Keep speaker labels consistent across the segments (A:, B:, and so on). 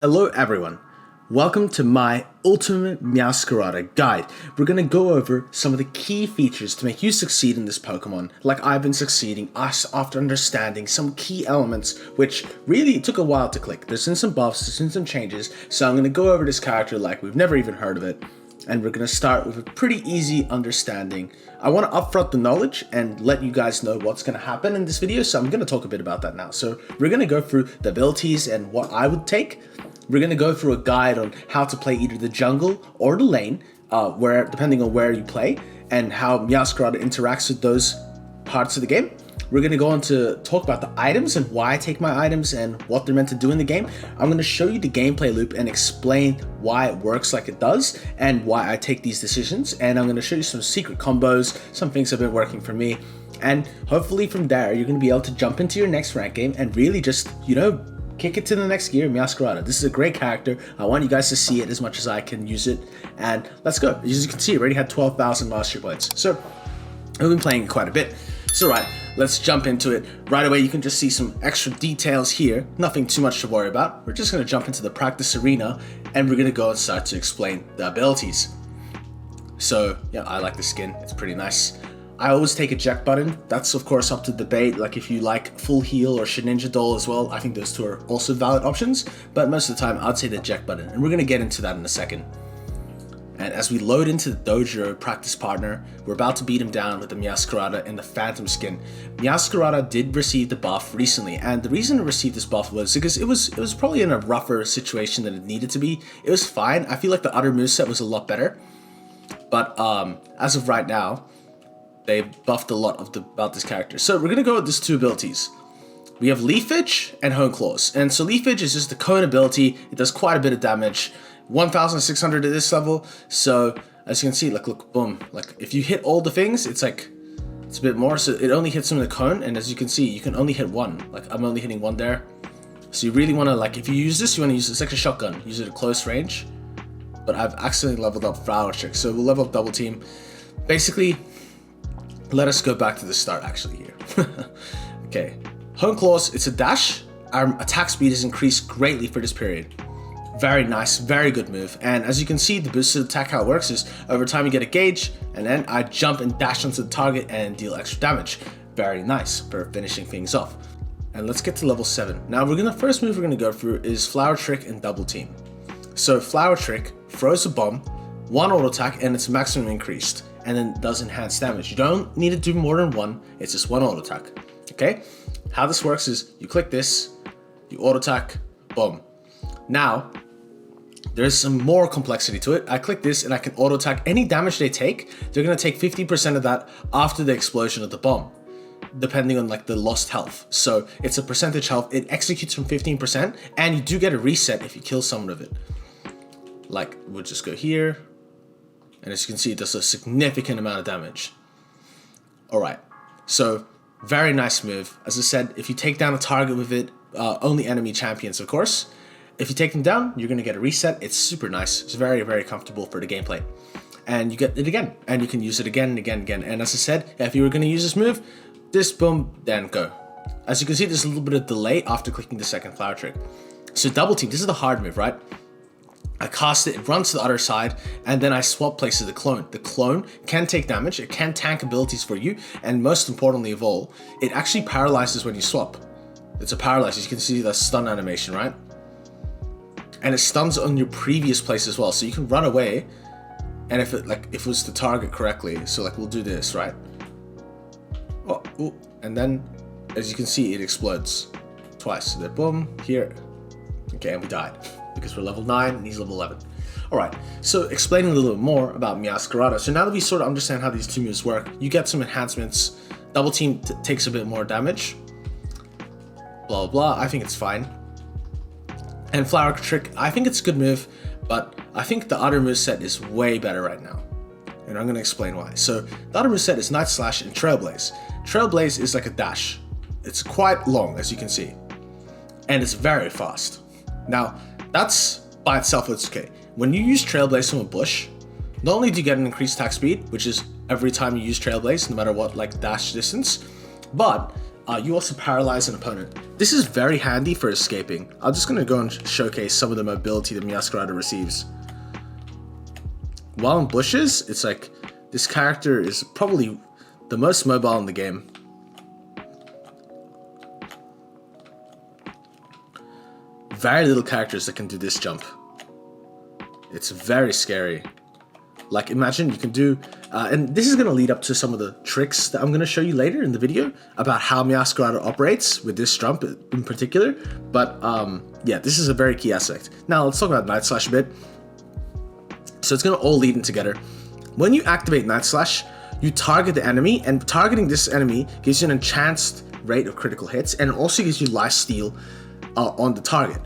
A: Hello everyone, welcome to my Ultimate Meowscarada guide. We're going to go over some of the key features to make you succeed in this Pokemon like I've been succeeding after understanding some key elements which really took a while to click. There's been some buffs, there's been some changes, so I'm going to go over this character like we've never even heard of it. And we're going to start with a pretty easy understanding. I want to upfront the knowledge and let you guys know what's going to happen in this video, so I'm going to talk a bit about that now. So we're going to go through the abilities and what I would take. We're going to go through a guide on how to play either the jungle or the lane, depending on where you play, and how Meowscarada interacts with those parts of the game. We're going to go on to talk about the items and why I take my items and what they're meant to do in the game. I'm going to show you the gameplay loop and explain why it works like it does and why I take these decisions. And I'm going to show you some secret combos, some things have been working for me. And hopefully from there, you're going to be able to jump into your next rank game and really just, kick it to the next gear, Mascarada. This is a great character. I want you guys to see it as much as I can use it. And let's go. As you can see, I already had 12,000 mastery points. So I've been playing it quite a bit. So right, let's jump into it. Right away, you can just see some extra details here. Nothing too much to worry about. We're just going to jump into the practice arena and we're going to go and start to explain the abilities. So yeah, I like the skin. It's pretty nice. I always take eject button. That's of course up to debate. Like if you like full heal or Shedinja Doll as well, I think those two are also valid options. But most of the time, I'd say the eject button. And we're going to get into that in a second. And as we load into the dojo practice partner, we're about to beat him down with the Meowscarada in the Phantom skin. Meowscarada did receive the buff recently, and the reason it received this buff was because it was probably in a rougher situation than it needed to be. It was fine. I feel like the other moveset was a lot better. But as of right now, they buffed a lot about this character. So we're gonna go with these two abilities. We have Leafage and Hone Claws. And so Leafage is just the cone ability. It does quite a bit of damage. 1,600 at this level. So as you can see, look, boom. Like if you hit all the things, it's a bit more. So it only hits them in the cone. And as you can see, you can only hit one. Like I'm only hitting one there. So you really want to, if you use this, you want to use it's like a shotgun. Use it at close range. But I've accidentally leveled up Flower Trick. So we'll level up Double Team. Basically, let us go back to the start actually here. Okay. Hone Claws, it's a dash. Our attack speed is increased greatly for this period. Very nice, very good move. And as you can see, the boosted attack, how it works is over time you get a gauge, and then I jump and dash onto the target and deal extra damage. Very nice for finishing things off. And let's get to level 7. Now first move we're gonna go through is Flower Trick and Double Team. So Flower Trick throws a bomb, one auto attack, and it's maximum increased, and then does enhanced damage. You don't need to do more than one, it's just one auto attack. Okay? How this works is you click this, you auto attack, boom. Now, there's some more complexity to it. I click this and I can auto attack any damage they take. They're gonna take 50% of that after the explosion of the bomb, depending on the lost health. So it's a percentage health. It executes from 15%, and you do get a reset if you kill someone of it. We'll just go here, and as you can see, it does a significant amount of damage. All right, so very nice move. As I said, if you take down a target with it, only enemy champions, of course. If you take them down, you're gonna get a reset. It's super nice. It's very, very comfortable for the gameplay. And you get it again, and you can use it again and again and again. And as I said, if you were gonna use this move, this, boom, then go. As you can see, there's a little bit of delay after clicking the second Flower Trick. So Double Team, this is the hard move, right? I cast it, it runs to the other side, and then I swap places the clone. The clone can take damage, it can tank abilities for you, and most importantly of all, it actually paralyzes when you swap. It's a paralyze. You can see the stun animation, right? And it stuns on your previous place as well, so you can run away, and if it was to target correctly, so we'll do this, right? Oh, ooh, and then as you can see, it explodes twice. So boom, here, okay, and we died because we're level 9 and he's level 11. All right, so explaining a little bit more about Meowscarada. So now that we sort of understand how these two moves work, you get some enhancements. Double Team takes a bit more damage. Blah, blah, blah. I think it's fine. And Flower Trick, I think it's a good move, but I think the other moveset is way better right now. And I'm gonna explain why. So the other moveset is Night Slash and Trailblaze. Trailblaze is like a dash. It's quite long, as you can see. And it's very fast. Now, that's by itself, it's okay. When you use Trailblaze from a bush, not only do you get an increased attack speed, which is every time you use Trailblaze, no matter what dash distance, but you also paralyze an opponent. This is very handy for escaping. I'm just gonna go and showcase some of the mobility that Mascarada receives. While in bushes, it's like, this character is probably the most mobile in the game. Very little characters that can do this jump. It's very scary. Like, imagine you can do, and this is going to lead up to some of the tricks that I'm going to show you later in the video about how Mascarada operates with this jump in particular. But yeah, this is a very key aspect. Now let's talk about Night Slash a bit. So it's going to all lead in together. When you activate Night Slash, you target the enemy, and targeting this enemy gives you an enhanced rate of critical hits, and it also gives you lifesteal on the target.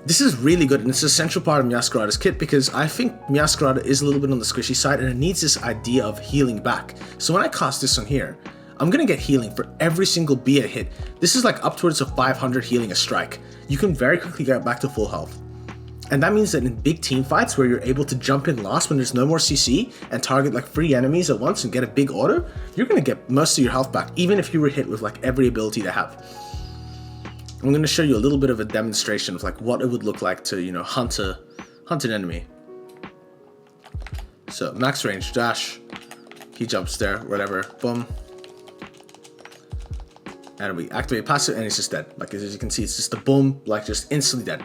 A: This is really good, and it's an essential part of Mascarada's kit because I think Mascarada is a little bit on the squishy side and it needs this idea of healing back. So when I cast this on here, I'm gonna get healing for every single BA hit. This is like upwards of 500 healing a strike. You can very quickly get back to full health. And that means that in big team fights where you're able to jump in last when there's no more CC and target like 3 enemies at once and get a big auto, you're gonna get most of your health back, even if you were hit with like every ability they have. I'm going to show you a little bit of a demonstration of like what it would look like to, you know, hunt an enemy. So max range dash, he jumps there, whatever, boom. And we activate passive and he's just dead. Like as you can see, it's just a boom, like just instantly dead.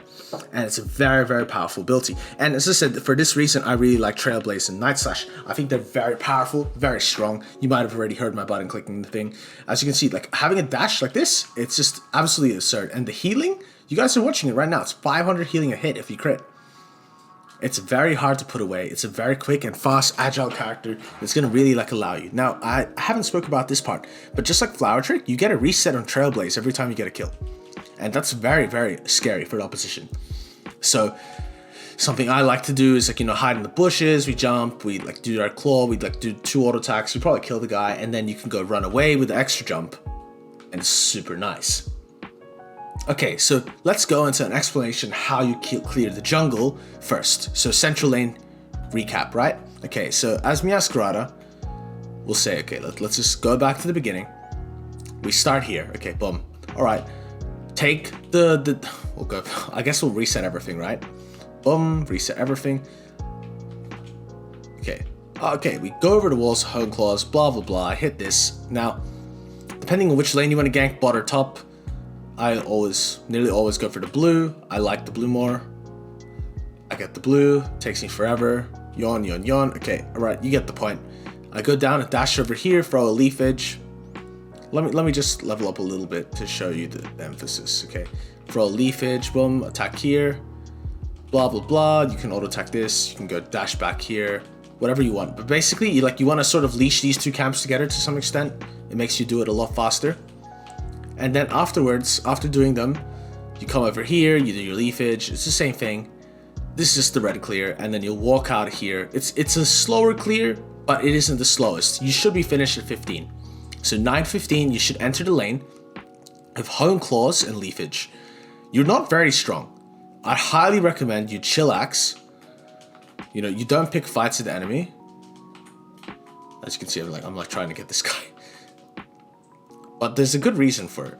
A: And it's a very, very powerful ability. And as I said, for this reason, I really like Trailblaze and Night Slash. I think they're very powerful, very strong. You might have already heard my button clicking the thing. As you can see, like having a dash like this, it's just absolutely absurd. And the healing, you guys are watching it right now. It's 500 healing a hit if you crit. It's very hard to put away. It's a very quick and fast, agile character that's going to really like allow you. Now, I haven't spoke about this part, but just like Flower Trick, you get a reset on Trailblaze every time you get a kill. And that's very, very scary for the opposition. So something I like to do is like, you know, hide in the bushes, we jump, we like do our claw, we like do 2 auto attacks, we probably kill the guy, and then you can go run away with the extra jump. And it's super nice. Okay, so let's go into an explanation how you clear the jungle first. So central lane recap, right? Okay, so as Mascarada, we'll say, okay, let's just go back to the beginning. We start here, okay, boom. All right, take we'll go, I guess we'll reset everything, right? Boom, reset everything. Okay, we go over the walls, home claws, blah, blah, blah, I hit this. Now, depending on which lane you want to gank, bot or top, I nearly always go for the blue. I like the blue more. I get the blue, takes me forever. Yawn, yawn, yawn. Okay, all right, you get the point. I go down and dash over here, throw a leaf edge. Let me just level up a little bit to show you the emphasis. Okay, throw a leaf edge, boom, attack here, blah, blah, blah. You can auto attack this. You can go dash back here, whatever you want. But basically, you want to sort of leash these 2 camps together to some extent. It makes you do it a lot faster. And then afterwards, after doing them, you come over here, you do your leafage, it's the same thing. This is just the red clear, and then you'll walk out of here. It's a slower clear, but it isn't the slowest. You should be finished at 15. So 9:15, you should enter the lane with home claws and leafage. You're not very strong. I highly recommend you chillax. You know, you don't pick fights with the enemy. As you can see, I'm like trying to get this guy. But there's a good reason for it,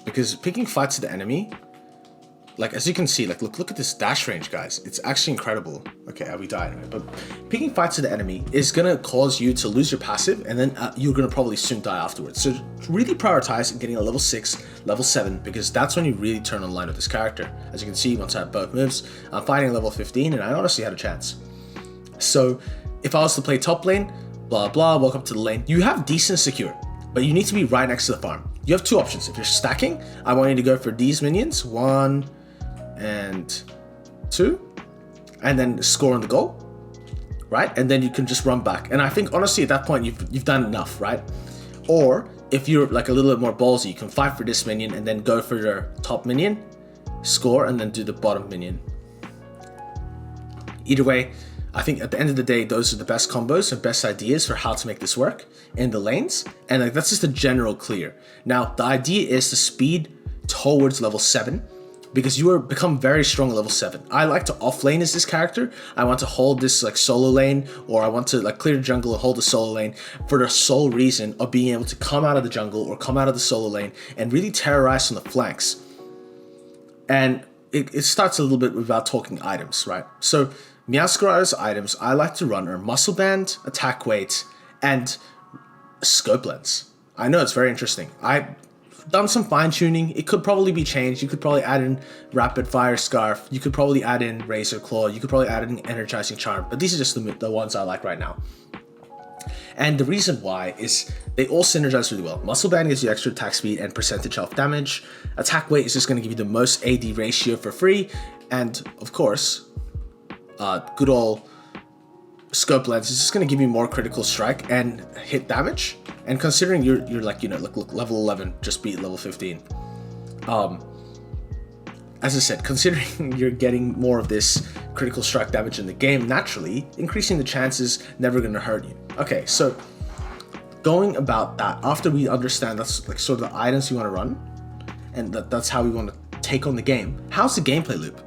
A: because picking fights to the enemy, like as you can see, like look at this dash range, guys. It's actually incredible. Okay, we died anyway, but picking fights to the enemy is gonna cause you to lose your passive, and then you're gonna probably soon die afterwards. So really prioritize getting a level 6, level 7, because that's when you really turn online with this character. As you can see, once I have both moves, I'm fighting level 15, and I honestly had a chance. So if I was to play top lane, blah blah, walk up to the lane, you have decent secure. But you need to be right next to the farm. You have 2 options. If you're stacking, I want you to go for these minions, 1 and 2, and then score on the goal, right? And then you can just run back. And I think honestly at that point you've done enough, right? Or if you're like a little bit more ballsy, you can fight for this minion and then go for your top minion, score, and then do the bottom minion. Either way, I think at the end of the day, those are the best combos and best ideas for how to make this work in the lanes. And like, that's just a general clear. Now, the idea is to speed towards level 7 because you become very strong at level 7. I like to offlane as this character. I want to hold this like solo lane, or I want to like clear the jungle and hold the solo lane for the sole reason of being able to come out of the jungle or come out of the solo lane and really terrorize on the flanks. And it starts a little bit about talking items, right? So Meowscarada's items I like to run are Muscle Band, Attack Weight, and Scope Lens. I know it's very interesting. I've done some fine tuning. It could probably be changed. You could probably add in Rapid Fire Scarf. You could probably add in Razor Claw. You could probably add in Energizing Charm. But these are just the ones I like right now. And the reason why is they all synergize really well. Muscle Band gives you extra attack speed and percentage health damage. Attack Weight is just going to give you the most AD ratio for free. And of course, good old Scope Lens is just going to give you more critical strike and hit damage. And considering you're like, you know, look, level 11, just beat level 15. As I said, considering you're getting more of this critical strike damage in the game, naturally, increasing the chances never going to hurt you. Okay, so going about that, after we understand that's like sort of the items you want to run, and that's how we want to take on the game, how's the gameplay loop?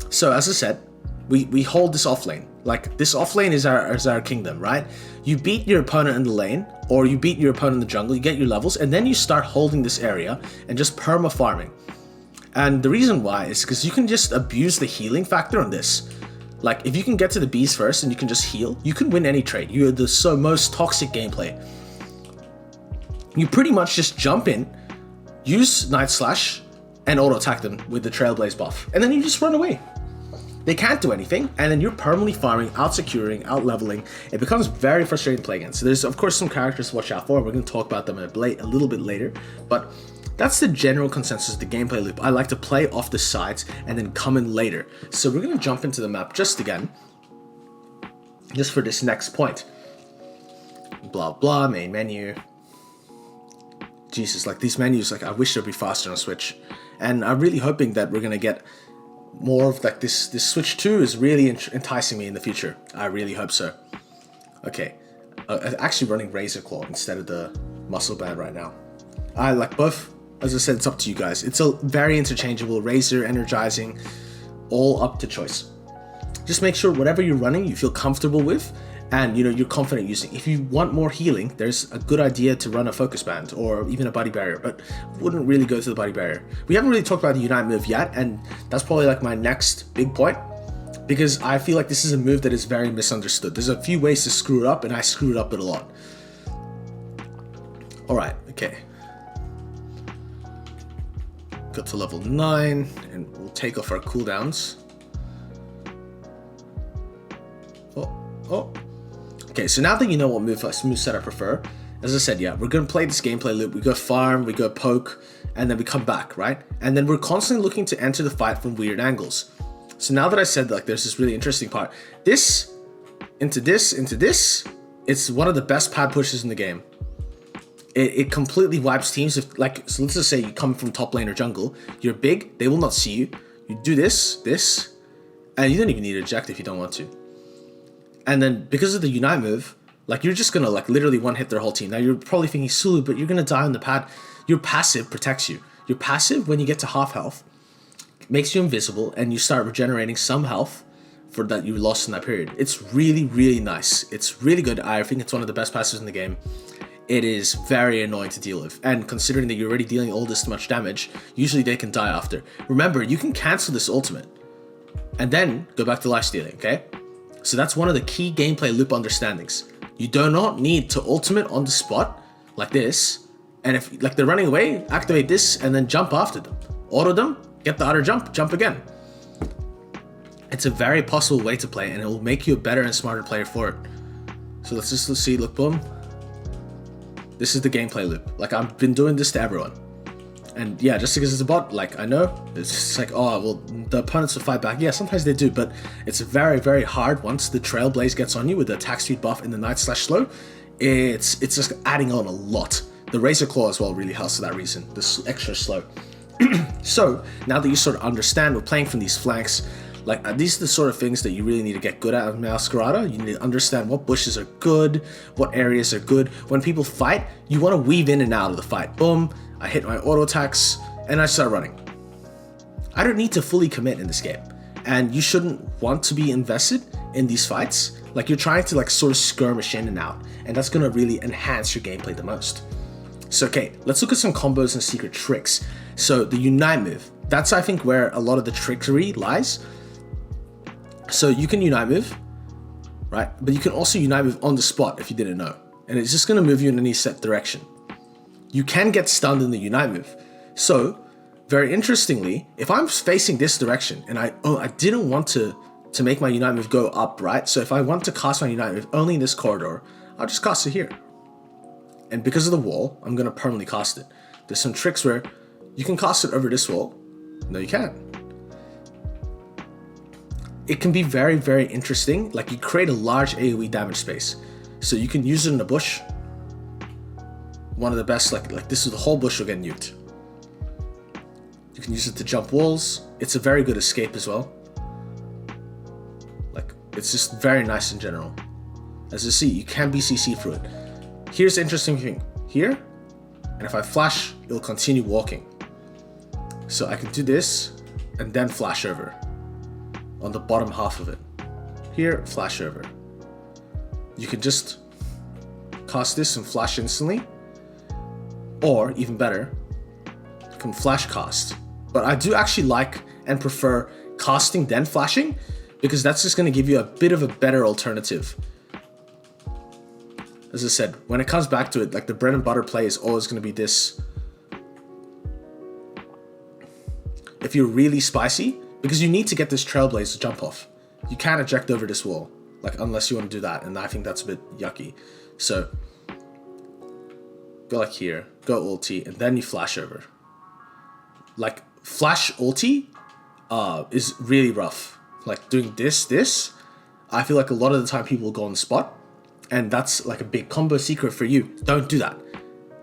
A: So as I said, we hold this off lane. Like, this off lane is our kingdom, right? You beat your opponent in the lane, or you beat your opponent in the jungle, you get your levels, and then you start holding this area and just perma farming. And the reason why is because you can just abuse the healing factor on this. Like, if you can get to the bees first and you can just heal, you can win any trade. You're the most toxic gameplay. You pretty much just jump in, use Night Slash, and auto attack them with the Trailblaze buff, and then you just run away. They can't do anything, and then you're permanently farming, out-securing, out-leveling. It becomes very frustrating to play against. So there's, of course, some characters to watch out for, and we're going to talk about them a little bit later, but that's the general consensus of the gameplay loop. I like to play off the sides and then come in later. So we're going to jump into the map just again, just for this next point. Blah, blah, main menu. Jesus, like these menus, like I wish they'd be faster on Switch. And I'm really hoping that we're going to get more of like this Switch 2 is really enticing me in the future. I really hope so. Okay, actually running Razor Claw instead of the Muscle Band right now. I like both. As I said, it's up to you guys. It's a very interchangeable, Razor, Energizing, all up to choice. Just make sure whatever you're running you feel comfortable with, and you know you're confident using. If you want more healing, there's a good idea to run a Focus Band or even a Body Barrier, but wouldn't really go to the Body Barrier. We haven't really talked about the Unite move yet, and that's probably like my next big point, because I feel like this is a move that is very misunderstood. There's a few ways to screw it up, and I screwed up it a lot. Alright, okay. Got to level 9, and we'll take off our cooldowns. Oh. Okay, so now that you know what moveset I prefer, as I said, yeah, we're going to play this gameplay loop. We go farm, we go poke, and then we come back, right? And then we're constantly looking to enter the fight from weird angles. So now that I said, like, there's this really interesting part. This, into this, it's one of the best pad pushes in the game. It completely wipes teams. If, like, so let's just say you come from top lane or jungle, you're big, they will not see you. You do this, and you don't even need to eject if you don't want to. And then because of the Unite move, like you're just gonna like literally one hit their whole team. Now you're probably thinking Sulu, but you're gonna die on the pad. Your passive protects you. Your passive, when you get to half health, makes you invisible and you start regenerating some health for that you lost in that period. It's really, really nice. It's really good. I think it's one of the best passives in the game. It is very annoying to deal with, and considering that you're already dealing all this much damage, usually they can die after. Remember, you can cancel this ultimate and then go back to lifestealing, okay? So that's one of the key gameplay loop understandings. You do not need to ultimate on the spot like this, and if like they're running away, activate this and then jump after them. Auto them, get the auto jump again. It's a very possible way to play, and it will make you a better and smarter player for it. So let's see, look, boom. This is the gameplay loop. Like, I've been doing this to everyone. And yeah, just because it's a bot, like, I know, it's just like, oh, well, the opponents will fight back. Yeah, sometimes they do, but it's very, very hard once the Trailblaze gets on you with the attack speed buff and the Night Slash slow. It's just adding on a lot. The Razor Claw as well really helps for that reason, this extra slow. So, now that you sort of understand, we're playing from these flanks, like, these are the sort of things that you really need to get good at in Mascarada. You need to understand what bushes are good, what areas are good. When people fight, you want to weave in and out of the fight. Boom, I hit my auto attacks, and I start running. I don't need to fully commit in this game. And you shouldn't want to be invested in these fights. Like you're trying to like sort of skirmish in and out, and that's gonna really enhance your gameplay the most. So okay, let's look at some combos and secret tricks. So the Unite move, that's I think where a lot of the trickery lies. So you can Unite move, right? But you can also Unite move on the spot if you didn't know. And it's just gonna move you in any set direction. You can get stunned in the Unite move. So, very interestingly, if I'm facing this direction and I didn't want to make my Unite move go up, right? So if I want to cast my Unite move only in this corridor, I'll just cast it here. And because of the wall, I'm gonna permanently cast it. There's some tricks where you can cast it over this wall. No, you can't. It can be very, very interesting. Like you create a large AoE damage space. So you can use it in a bush. One of the best, like this is the whole bush will get nuked. You can use it to jump walls. It's a very good escape as well. Like it's just very nice in general. As you see, you can BCC through it. Here's the interesting thing. Here, and if I flash, it'll continue walking. So I can do this and then flash over on the bottom half of it. Here, flash over. You can just cast this and flash instantly, or even better, you can flash cast. But I do actually like and prefer casting then flashing, because that's just going to give you a bit of a better alternative. As I said, when it comes back to it, like the bread and butter play is always going to be this. If you're really spicy, because you need to get this Trailblaze to jump off. You can't eject over this wall, like unless you want to do that, and I think that's a bit yucky. So go like here, go ulti, and then you flash over. Like flash ulti is really rough. Like doing this, I feel like a lot of the time people will go on the spot, and that's like a big combo secret for you. Don't do that.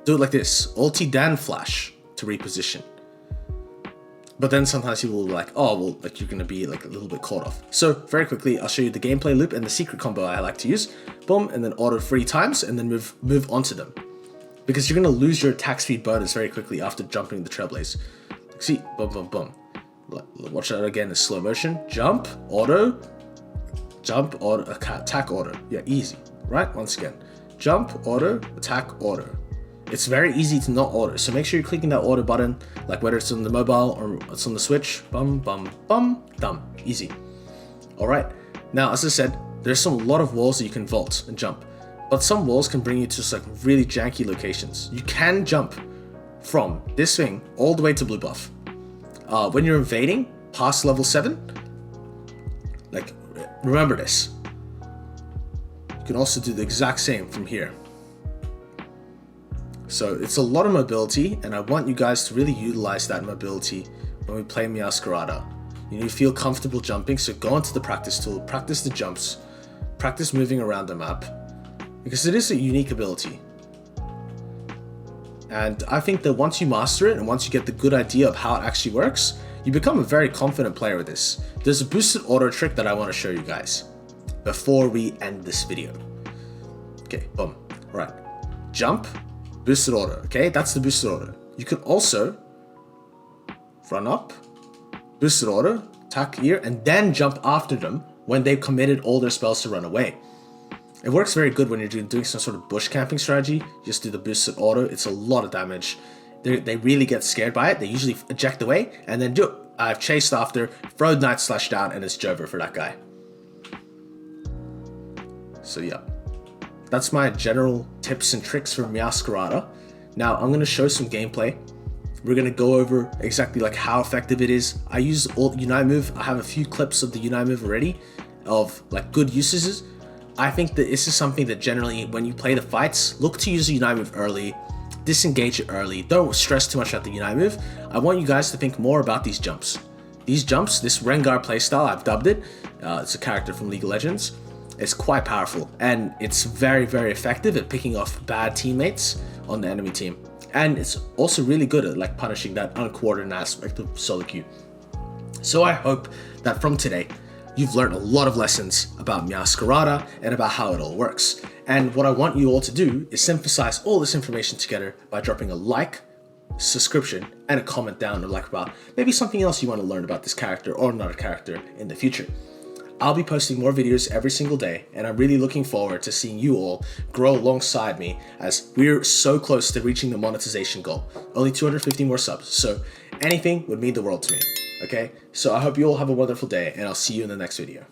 A: Do it like this, ulti then flash to reposition. But then sometimes people will be like, oh, well, like you're gonna be like a little bit caught off. So very quickly, I'll show you the gameplay loop and the secret combo I like to use. Boom, and then auto 3 times, and then move onto them. Because you're gonna lose your attack speed bonus very quickly after jumping the Trailblaze. See, boom, boom, boom. Watch that again in slow motion. Jump, auto, attack, auto. Yeah, easy, right? Once again, jump, auto, attack, auto. It's very easy to not auto, so make sure you're clicking that auto button, like whether it's on the mobile or it's on the Switch. Bum, bum, bum, done. Easy. All right. Now, as I said, there's a lot of walls that you can vault and jump, but some walls can bring you to like really janky locations. You can jump from this thing all the way to blue buff. When you're invading past level 7, like remember this. You can also do the exact same from here. So it's a lot of mobility, and I want you guys to really utilize that mobility when we play Mascarada. You need to feel comfortable jumping, so go into the practice tool, practice the jumps, practice moving around the map, because it is a unique ability. And I think that once you master it, and once you get the good idea of how it actually works, you become a very confident player with this. There's a boosted auto trick that I want to show you guys before we end this video. Okay, boom. All right, jump. Boosted auto, okay? That's the boosted auto. You can also run up, boosted auto, attack here, and then jump after them when they've committed all their spells to run away. It works very good when you're doing some sort of bush camping strategy. You just do the boosted auto. It's a lot of damage. They really get scared by it. They usually eject away and then do it. I've chased after, throw Night Slash down, and it's Jover for that guy. So yeah. That's my general tips and tricks for Mascarada. Now I'm going to show some gameplay. We're going to go over exactly like how effective it is. I use the Unite move. I have a few clips of the Unite move already of like good usages. I think that this is something that generally when you play the fights, look to use the Unite move early, disengage it early. Don't stress too much at the Unite move. I want you guys to think more about these jumps. These jumps, this Rengar playstyle, I've dubbed it. It's a character from League of Legends. It's quite powerful, and it's very, very effective at picking off bad teammates on the enemy team. And it's also really good at like punishing that uncoordinated aspect of solo queue. So I hope that from today, you've learned a lot of lessons about Mascarada and about how it all works. And what I want you all to do is synthesize all this information together by dropping a like subscription, and a comment down or like about maybe something else you want to learn about this character or another character in the future. I'll be posting more videos every single day, and I'm really looking forward to seeing you all grow alongside me as we're so close to reaching the monetization goal. Only 250 more subs, so anything would mean the world to me, okay? So I hope you all have a wonderful day, and I'll see you in the next video.